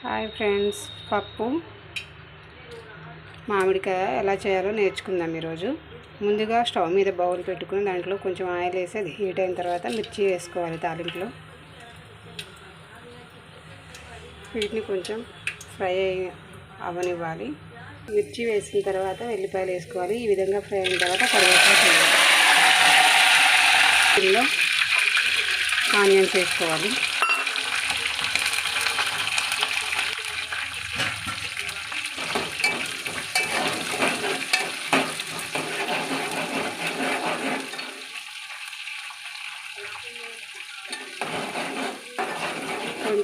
Hi friends, పప్పు మామిడికాయ ఎలా చేయాలో నేర్చుకుందాం ఈరోజు. ముందుగా స్టవ్ మీద బౌల్ పెట్టుకుని దాంట్లో కొంచెం ఆయిల్ వేసి అది హీట్ అయిన తర్వాత మిర్చి వేసుకోవాలి. తాలింపులో వీటిని కొంచెం ఫ్రై అవ్వనివ్వాలి. మిర్చి వేసిన తర్వాత వెల్లిపాయలు వేసుకోవాలి. ఈ విధంగా ఫ్రై అయిన తర్వాత కరివేపాకు వేయాలి. ఇందులో ఆనియన్స్ వేసుకోవాలి.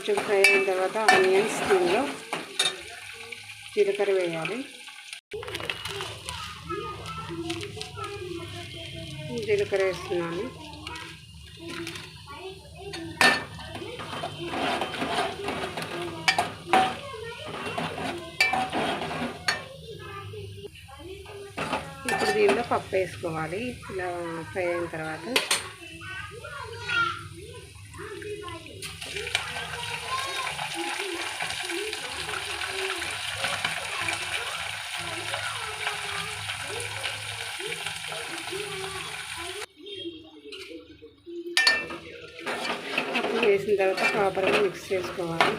కొంచెం ఫ్రై అయిన తర్వాత ఆనియన్స్, దీనిలో జీలకర్ర వేయాలి. జీలకర్ర వేస్తున్నాను. ఇప్పుడు దీనిలో పప్పు వేసుకోవాలి. ఇలా ఫ్రై అయిన తర్వాత పప్పు వేసిన తర్వాత ప్రాపర్గా మిక్స్ చేసుకోవాలి.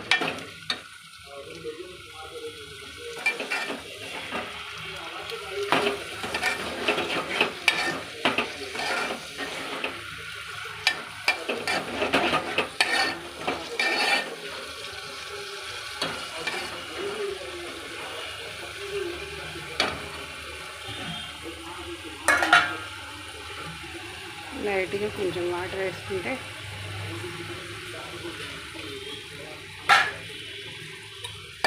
లైట్గా కొంచెం వాటర్ వేసుకుంటే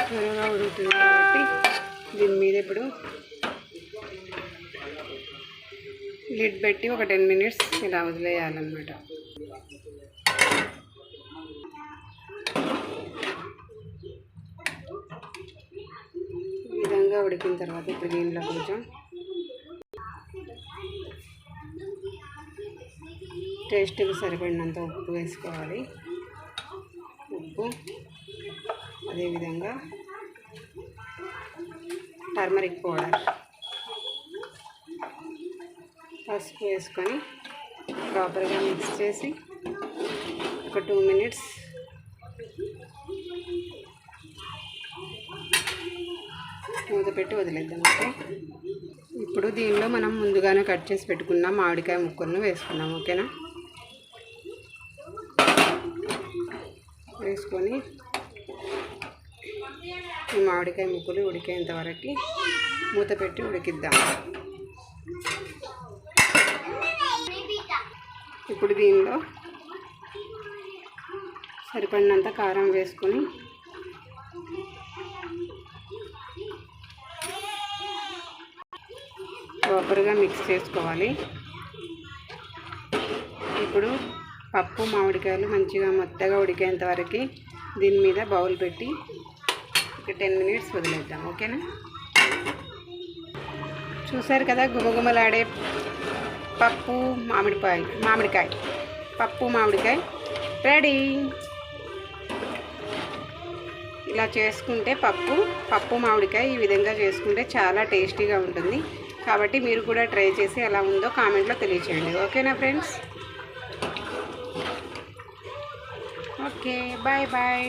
త్వరగా ఉడుకుతుంది కాబట్టి దీని మీద ఇప్పుడు లిడ్ పెట్టి ఒక 10 మినిట్స్ ఇలా వదిలేయాలన్నమాట. ఈ విధంగా ఉడికిన తర్వాత ఇప్పుడు దీనిలో కొంచెం టేస్ట్కి సరిపడినంత ఉప్పు వేసుకోవాలి. ఉప్పు, అదేవిధంగా టర్మరిక్ పౌడర్, పసుపు వేసుకొని ప్రాపర్గా మిక్స్ చేసి ఒక 2 మినిట్స్ మూత పెట్టి వదిలేద్దాం. ఓకే, ఇప్పుడు దీనిలో మనం ముందుగానే కట్ చేసి పెట్టుకున్న మామిడికాయ ముక్కలను వేసుకున్నాం. ఓకేనా, వేసుకొని ఈ మామిడికాయ ముక్కలు ఉడికేంత వరకు మూత పెట్టి ఉడికిద్దాం. ఇప్పుడు దీనిలో సరిపడినంత కారం వేసుకొని ప్రాపర్గా మిక్స్ చేసుకోవాలి. ఇప్పుడు పప్పు మామిడికాయలు మంచిగా మెత్తగా ఉడికేంత వరకు దీని మీద బౌల్ పెట్టి ఒక 10 మినిట్స్ వదిలేద్దాం. ఓకేనా, చూసారు కదా గుమగుమలాడే పప్పు మామిడికాయ పప్పు మామిడికాయ రెడీ. ఇలా చేసుకుంటే పప్పు మామిడికాయ ఈ విధంగా చేసుకుంటే చాలా టేస్టీగా ఉంటుంది. కాబట్టి మీరు కూడా ట్రై చేసి ఎలా ఉందో కామెంట్లో తెలియచేయండి. ఓకేనా ఫ్రెండ్స్, ఓకే, బాయ్ బాయ్.